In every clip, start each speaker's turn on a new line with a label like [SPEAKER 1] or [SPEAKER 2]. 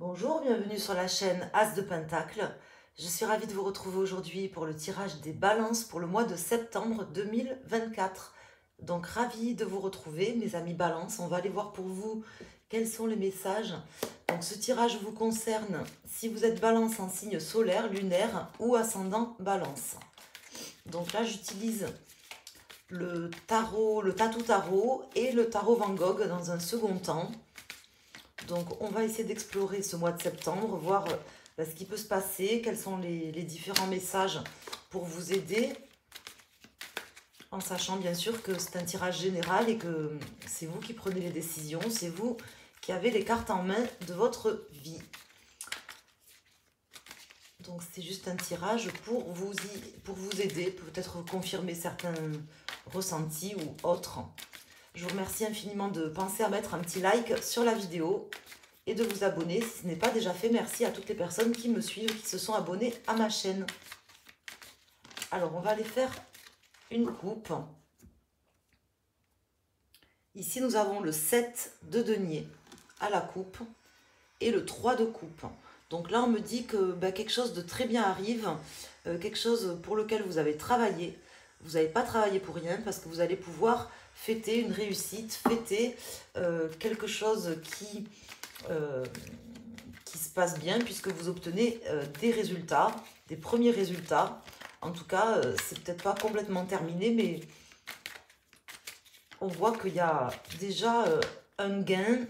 [SPEAKER 1] Bonjour, bienvenue sur la chaîne As de Pentacle. Je suis ravie de vous retrouver aujourd'hui pour le tirage des balances pour le mois de septembre 2024. Donc ravie de vous retrouver mes amis balance. On va aller voir pour vous quels sont les messages. Donc ce tirage vous concerne si vous êtes balance en signe solaire, lunaire ou ascendant balance. Donc là j'utilise le tarot, le Tatou Tarot et le tarot Van Gogh dans un second temps. Donc on va essayer d'explorer ce mois de septembre, voir ce qui peut se passer, quels sont les différents messages pour vous aider, en sachant bien sûr que c'est un tirage général et que c'est vous qui prenez les décisions, c'est vous qui avez les cartes en main de votre vie. Donc c'est juste un tirage pour vous aider, peut-être confirmer certains ressentis ou autres. Je vous remercie infiniment de penser à mettre un petit like sur la vidéo et de vous abonner si ce n'est pas déjà fait. Merci à toutes les personnes qui me suivent, qui se sont abonnées à ma chaîne. Alors, on va aller faire une coupe. Ici, nous avons le 7 de denier à la coupe et le 3 de coupe. Donc là, on me dit que quelque chose de très bien arrive, quelque chose pour lequel vous avez travaillé. Vous n'avez pas travaillé pour rien parce que vous allez pouvoir fêter une réussite, fêter quelque chose qui se passe bien puisque vous obtenez des résultats, des premiers résultats. En tout cas, c'est peut-être pas complètement terminé, mais on voit qu'il y a déjà un gain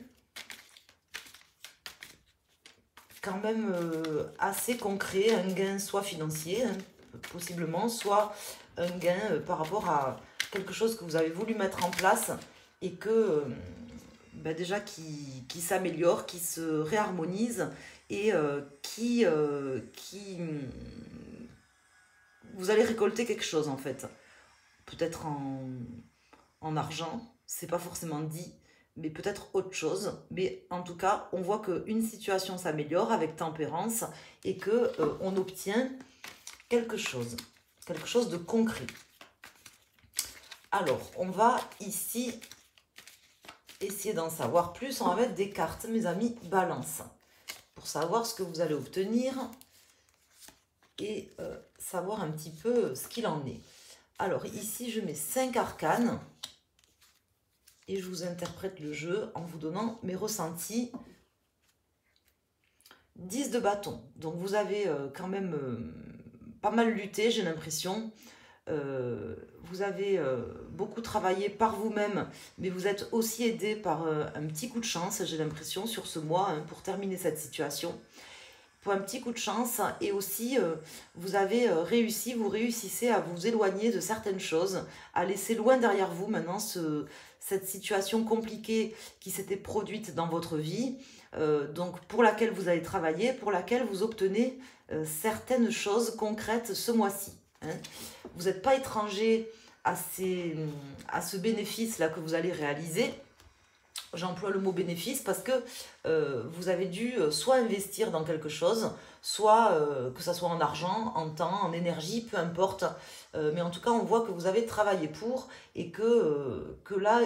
[SPEAKER 1] quand même assez concret, un gain soit financier, hein, possiblement, soit un gain par rapport à quelque chose que vous avez voulu mettre en place et que déjà qui s'améliore, qui se réharmonise et vous allez récolter quelque chose en fait. Peut-être en argent, c'est pas forcément dit, mais peut-être autre chose. Mais en tout cas, on voit qu'une situation s'améliore avec tempérance et que on obtient quelque chose de concret. Alors, on va ici essayer d'en savoir plus. On va mettre des cartes, mes amis, balance, pour savoir ce que vous allez obtenir et savoir un petit peu ce qu'il en est. Alors, ici, je mets 5 arcanes et je vous interprète le jeu en vous donnant mes ressentis. 10 de bâton. Donc, vous avez quand même pas mal lutté, j'ai l'impression. Vous avez beaucoup travaillé par vous-même, mais vous êtes aussi aidé par un petit coup de chance, j'ai l'impression, sur ce mois, hein, pour terminer cette situation. Pour un petit coup de chance, et aussi vous avez réussi, vous réussissez à vous éloigner de certaines choses, à laisser loin derrière vous maintenant cette situation compliquée qui s'était produite dans votre vie, donc pour laquelle vous avez travaillé, pour laquelle vous obtenez certaines choses concrètes ce mois-ci. Hein. Vous n'êtes pas étranger à ce bénéfice-là que vous allez réaliser. J'emploie le mot bénéfice parce que vous avez dû soit investir dans quelque chose, soit que ce soit en argent, en temps, en énergie, peu importe. Mais en tout cas, on voit que vous avez travaillé pour et que là,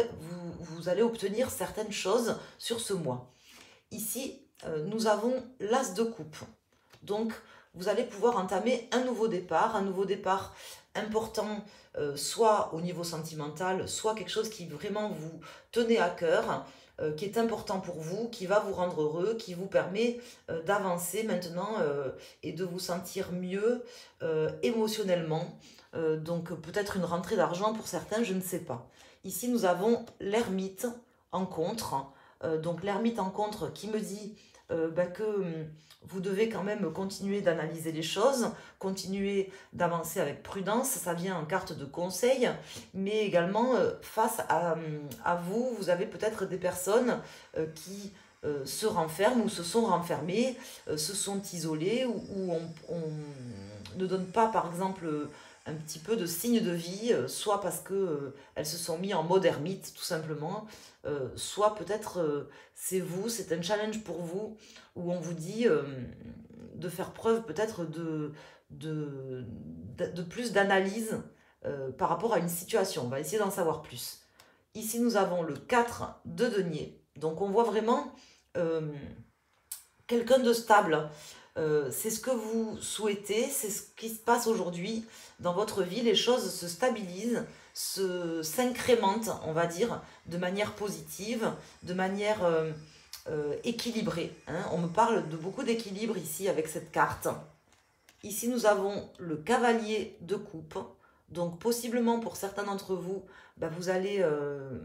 [SPEAKER 1] vous allez obtenir certaines choses sur ce mois. Ici, nous avons l'as de coupe. Donc, vous allez pouvoir entamer un nouveau départ important, soit au niveau sentimental, soit quelque chose qui vraiment vous tenez à cœur, qui est important pour vous, qui va vous rendre heureux, qui vous permet d'avancer maintenant et de vous sentir mieux émotionnellement. Donc peut-être une rentrée d'argent pour certains, je ne sais pas. Ici, nous avons l'ermite en contre. Donc l'ermite en contre qui me dit que vous devez quand même continuer d'analyser les choses, continuer d'avancer avec prudence, ça vient en carte de conseil, mais également face à vous, vous avez peut-être des personnes qui se renferment ou se sont renfermées, se sont isolées, ou on ne donne pas par exemple un petit peu de signe de vie, soit parce qu'elles se sont mis en mode ermite tout simplement, soit peut-être c'est vous, c'est un challenge pour vous, où on vous dit de faire preuve peut-être de plus d'analyse par rapport à une situation. On va essayer d'en savoir plus. Ici, nous avons le 4 de denier. Donc, on voit vraiment quelqu'un de stable. C'est ce que vous souhaitez, c'est ce qui se passe aujourd'hui dans votre vie. Les choses se stabilisent, s'incrémentent, on va dire, de manière positive, de manière équilibrée. Hein. On me parle de beaucoup d'équilibre ici avec cette carte. Ici, nous avons le cavalier de coupe. Donc, possiblement, pour certains d'entre vous, vous allez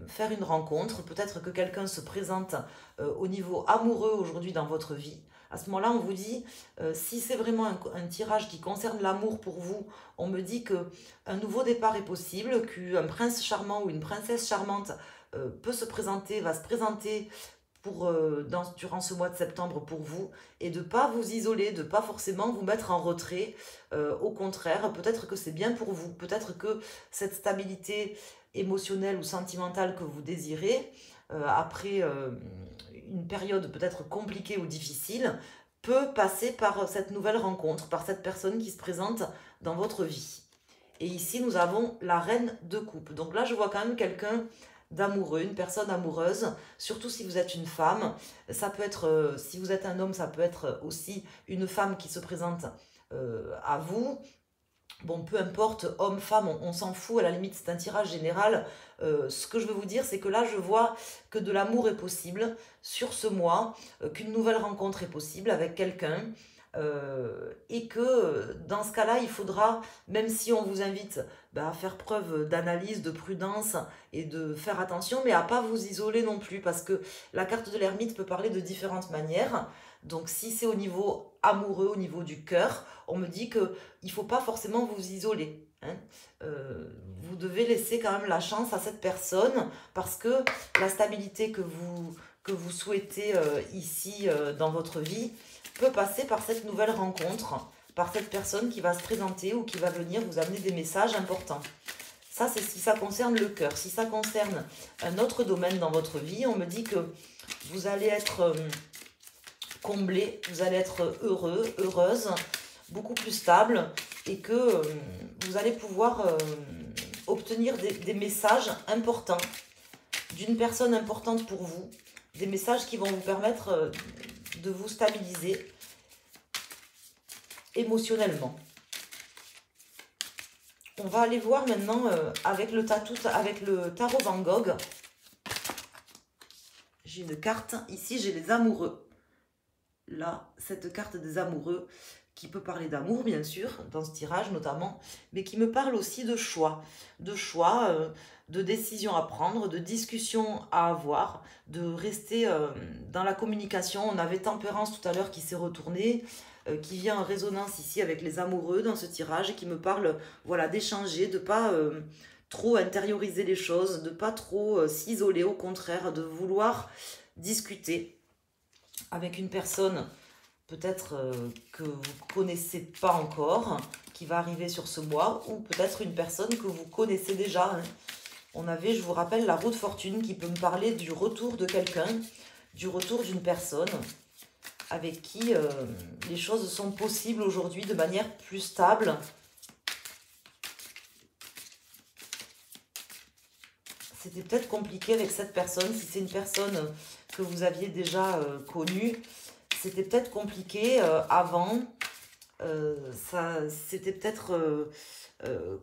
[SPEAKER 1] faire une rencontre. Peut-être que quelqu'un se présente au niveau amoureux aujourd'hui dans votre vie. À ce moment-là, on vous dit, si c'est vraiment un tirage qui concerne l'amour pour vous, on me dit qu'un nouveau départ est possible, qu'un prince charmant ou une princesse charmante peut se présenter, va se présenter durant ce mois de septembre pour vous, et de ne pas vous isoler, de ne pas forcément vous mettre en retrait. Au contraire, peut-être que c'est bien pour vous, peut-être que cette stabilité émotionnelle ou sentimentale que vous désirez, après une période peut-être compliquée ou difficile, peut passer par cette nouvelle rencontre, par cette personne qui se présente dans votre vie. Et ici, nous avons la reine de coupe. Donc là, je vois quand même quelqu'un d'amoureux, une personne amoureuse, surtout si vous êtes une femme. Ça peut être, si vous êtes un homme, ça peut être aussi une femme qui se présente à vous. Bon, peu importe, homme, femme, on s'en fout, à la limite, c'est un tirage général. Ce que je veux vous dire, c'est que là, je vois que de l'amour est possible sur ce mois, qu'une nouvelle rencontre est possible avec quelqu'un, et que dans ce cas-là, il faudra, même si on vous invite à faire preuve d'analyse, de prudence et de faire attention, mais à pas vous isoler non plus, parce que la carte de l'ermite peut parler de différentes manières. Donc si c'est au niveau amoureux, au niveau du cœur, on me dit qu'il ne faut pas forcément vous isoler. Hein. Vous devez laisser quand même la chance à cette personne, parce que la stabilité que vous souhaitez ici dans votre vie peut passer par cette nouvelle rencontre, par cette personne qui va se présenter ou qui va venir vous amener des messages importants. Ça, c'est si ça concerne le cœur. Si ça concerne un autre domaine dans votre vie, on me dit que vous allez être comblé, vous allez être heureux, heureuse, beaucoup plus stable, et que vous allez pouvoir obtenir des messages importants d'une personne importante pour vous, des messages qui vont vous permettre de vous stabiliser émotionnellement. On va aller voir maintenant avec le tarot Van Gogh. J'ai une carte, ici j'ai les amoureux. Là, cette carte des amoureux qui peut parler d'amour, bien sûr, dans ce tirage notamment, mais qui me parle aussi de choix, de décisions à prendre, de discussions à avoir, de rester dans la communication. On avait Tempérance tout à l'heure qui s'est retournée, qui vient en résonance ici avec les amoureux dans ce tirage, et qui me parle voilà, d'échanger, de ne pas trop intérioriser les choses, de ne pas trop s'isoler, au contraire, de vouloir discuter avec une personne peut-être que vous ne connaissez pas encore, qui va arriver sur ce mois, ou peut-être une personne que vous connaissez déjà. Hein. On avait, je vous rappelle, la roue de fortune qui peut me parler du retour de quelqu'un, du retour d'une personne avec qui les choses sont possibles aujourd'hui de manière plus stable. C'était peut-être compliqué avec cette personne, si c'est une personne que vous aviez déjà connue. C'était peut-être compliqué avant, c'était peut-être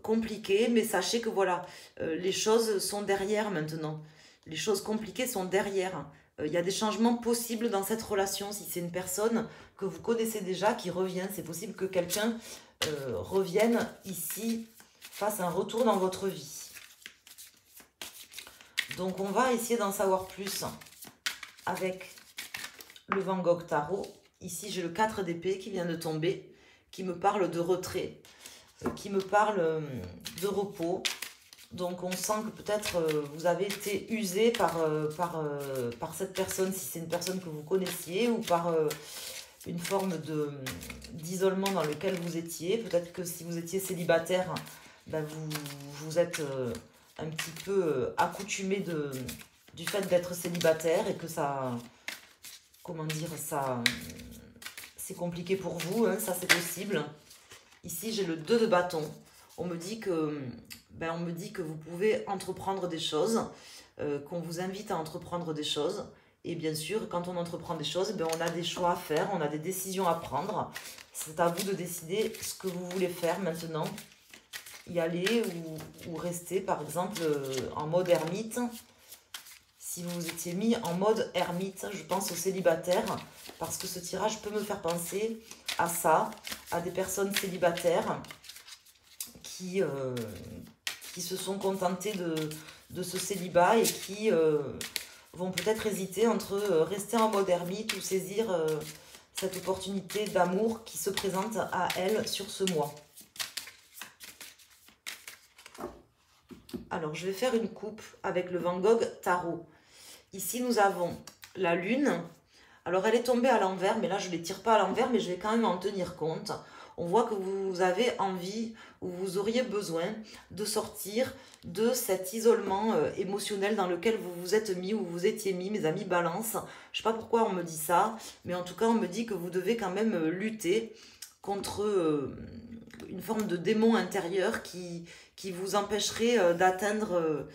[SPEAKER 1] compliqué, mais sachez que voilà, les choses sont derrière maintenant. Les choses compliquées sont derrière. Il y a des changements possibles dans cette relation. Si c'est une personne que vous connaissez déjà qui revient, c'est possible que quelqu'un revienne ici, fasse un retour dans votre vie. Donc on va essayer d'en savoir plus avec le Van Gogh Tarot. Ici, j'ai le 4 d'épée qui vient de tomber, qui me parle de retrait, qui me parle de repos. Donc, on sent que peut-être vous avez été usé par cette personne, si c'est une personne que vous connaissiez, ou par une forme d'isolement dans lequel vous étiez. Peut-être que si vous étiez célibataire, vous êtes un petit peu accoutumé du fait d'être célibataire, et que ça... Comment dire, ça, c'est compliqué pour vous, hein, ça c'est possible. Ici, j'ai le 2 de bâton. On me dit que vous pouvez entreprendre des choses, qu'on vous invite à entreprendre des choses, Et bien sûr, quand on entreprend des choses, ben, on a des choix à faire, on a des décisions à prendre. C'est à vous de décider ce que vous voulez faire maintenant. Y aller ou rester, par exemple, en mode ermite. Si vous vous étiez mis en mode ermite, je pense aux célibataires, parce que ce tirage peut me faire penser à ça, à des personnes célibataires qui se sont contentées de ce célibat et qui vont peut-être hésiter entre rester en mode ermite ou saisir cette opportunité d'amour qui se présente à elles sur ce mois. Alors, je vais faire une coupe avec le Van Gogh Tarot. Ici, nous avons la lune. Alors, elle est tombée à l'envers, mais là, je ne les tire pas à l'envers, mais je vais quand même en tenir compte. On voit que vous avez envie ou vous auriez besoin de sortir de cet isolement émotionnel dans lequel vous vous êtes mis ou vous étiez mis, mes amis Balance. Je ne sais pas pourquoi on me dit ça, mais en tout cas, on me dit que vous devez quand même lutter contre une forme de démon intérieur qui vous empêcherait d'atteindre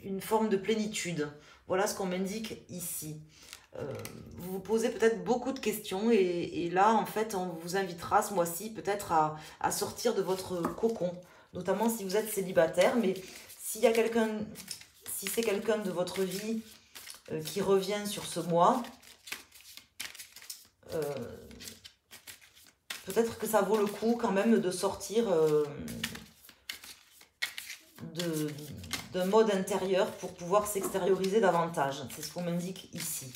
[SPEAKER 1] une forme de plénitude. Voilà ce qu'on m'indique ici. Vous vous posez peut-être beaucoup de questions et là, en fait, on vous invitera ce mois-ci peut-être à sortir de votre cocon, notamment si vous êtes célibataire, mais s'il y a quelqu'un, si c'est quelqu'un de votre vie qui revient sur ce mois, peut-être que ça vaut le coup quand même de sortir d'un mode intérieur pour pouvoir s'extérioriser davantage. C'est ce qu'on m'indique ici.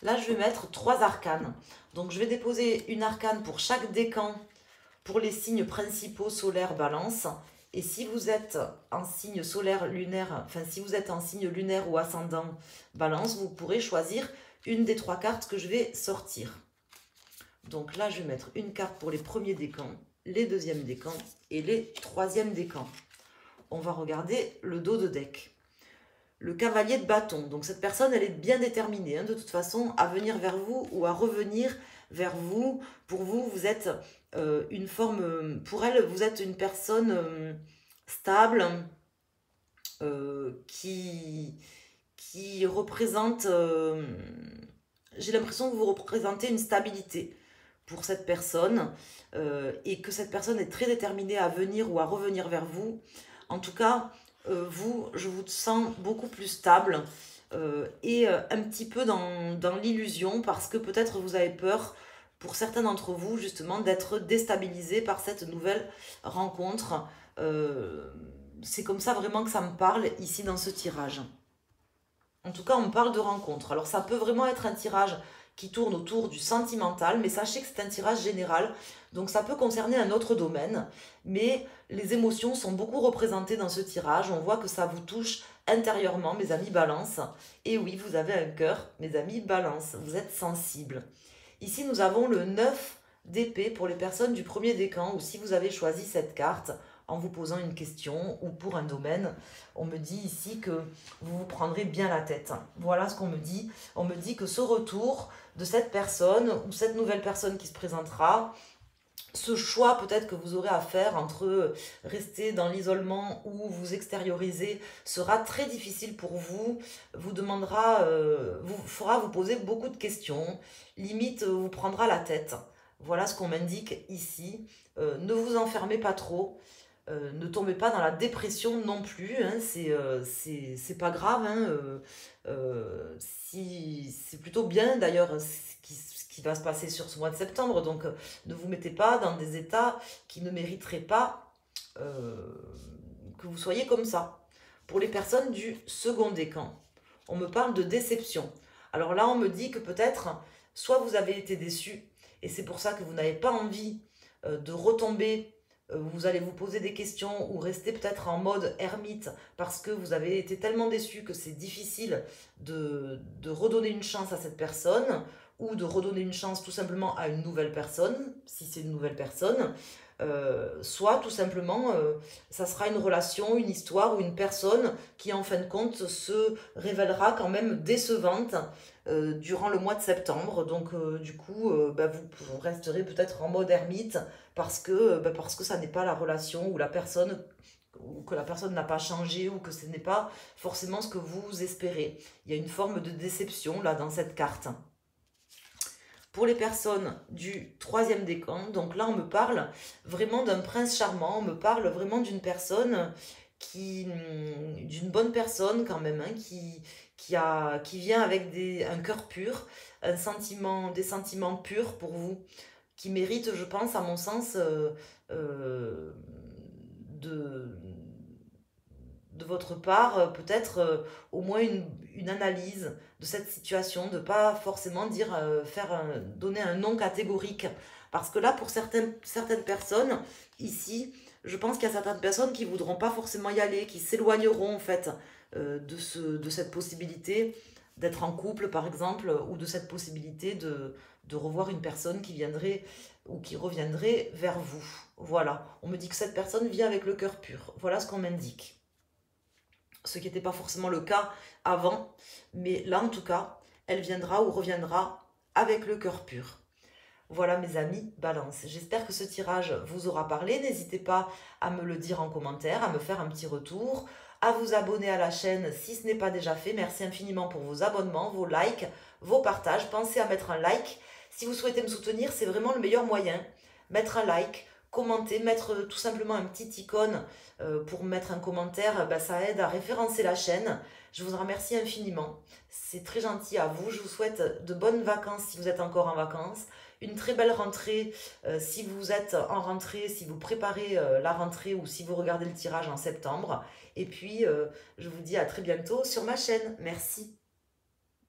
[SPEAKER 1] Là, je vais mettre 3 arcanes. Donc, je vais déposer une arcane pour chaque décan pour les signes principaux solaires Balance. Et si vous êtes en signe solaire lunaire, enfin, si vous êtes en signe lunaire ou ascendant Balance, vous pourrez choisir une des 3 cartes que je vais sortir. Donc là, je vais mettre une carte pour les premiers décans, les deuxièmes décans et les troisièmes décans. On va regarder le dos de deck. Le cavalier de bâton. Donc cette personne, elle est bien déterminée, hein, de toute façon, à venir vers vous ou à revenir vers vous. Pour vous, vous êtes une forme... Pour elle, vous êtes une personne stable qui représente... J'ai l'impression que vous représentez une stabilité pour cette personne et que cette personne est très déterminée à venir ou à revenir vers vous. En tout cas... vous, je vous sens beaucoup plus stable et un petit peu dans l'illusion parce que peut-être vous avez peur, pour certains d'entre vous, justement, d'être déstabilisé par cette nouvelle rencontre. C'est comme ça vraiment que ça me parle ici dans ce tirage. En tout cas, on me parle de rencontre. Alors, ça peut vraiment être un tirage qui tourne autour du sentimental, mais sachez que c'est un tirage général, donc ça peut concerner un autre domaine, mais les émotions sont beaucoup représentées dans ce tirage. On voit que ça vous touche intérieurement, mes amis Balance. Et oui, vous avez un cœur, mes amis Balance, vous êtes sensibles. Ici, nous avons le 9 d'épée pour les personnes du premier décan, ou si vous avez choisi cette carte en vous posant une question ou pour un domaine, on me dit ici que vous vous prendrez bien la tête. Voilà ce qu'on me dit. On me dit que ce retour de cette personne ou cette nouvelle personne qui se présentera, ce choix peut-être que vous aurez à faire entre rester dans l'isolement ou vous extérioriser sera très difficile pour vous, vous demandera, vous fera vous poser beaucoup de questions, limite vous prendra la tête. Voilà ce qu'on m'indique ici. Ne vous enfermez pas trop. Ne tombez pas dans la dépression non plus, hein, c'est pas grave, hein, c'est plutôt bien d'ailleurs ce qui va se passer sur ce mois de septembre, donc ne vous mettez pas dans des états qui ne mériteraient pas que vous soyez comme ça. Pour les personnes du second décan, on me parle de déception. Alors là, on me dit que peut-être, soit vous avez été déçu, et c'est pour ça que vous n'avez pas envie de retomber. Vous allez vous poser des questions ou rester peut-être en mode ermite parce que vous avez été tellement déçu que c'est difficile de redonner une chance à cette personne ou de redonner une chance tout simplement à une nouvelle personne, si c'est une nouvelle personne. Soit tout simplement, ça sera une relation, une histoire ou une personne qui en fin de compte se révélera quand même décevante durant le mois de septembre. Donc du coup, vous resterez peut-être en mode ermite parce que ça n'est pas la relation ou la personne ou que la personne n'a pas changé, ou que ce n'est pas forcément ce que vous espérez. Il y a une forme de déception là dans cette carte. Pour les personnes du troisième décan, donc là on me parle vraiment d'un prince charmant, on me parle vraiment d'une personne d'une bonne personne quand même, hein, qui vient avec un cœur pur, des sentiments purs pour vous, qui mérite, je pense, à mon sens, de, de votre part, peut-être au moins une analyse de cette situation, de pas forcément dire, donner un non catégorique. Parce que là, pour certaines personnes, ici, je pense qu'il y a certaines personnes qui voudront pas forcément y aller, qui s'éloigneront en fait de cette possibilité d'être en couple, par exemple, ou de cette possibilité de revoir une personne qui viendrait ou qui reviendrait vers vous. Voilà, on me dit que cette personne vient avec le cœur pur. Voilà ce qu'on m'indique. Ce qui n'était pas forcément le cas avant, mais là en tout cas, elle viendra ou reviendra avec le cœur pur. Voilà mes amis, Balance. J'espère que ce tirage vous aura parlé. N'hésitez pas à me le dire en commentaire, à me faire un petit retour, à vous abonner à la chaîne si ce n'est pas déjà fait. Merci infiniment pour vos abonnements, vos likes, vos partages. Pensez à mettre un like. Si vous souhaitez me soutenir, c'est vraiment le meilleur moyen. Mettre un like, commenter, mettre tout simplement un petit icône pour mettre un commentaire, ça aide à référencer la chaîne. Je vous en remercie infiniment. C'est très gentil à vous. Je vous souhaite de bonnes vacances si vous êtes encore en vacances. Une très belle rentrée si vous êtes en rentrée, si vous préparez la rentrée ou si vous regardez le tirage en septembre. Et puis, je vous dis à très bientôt sur ma chaîne. Merci.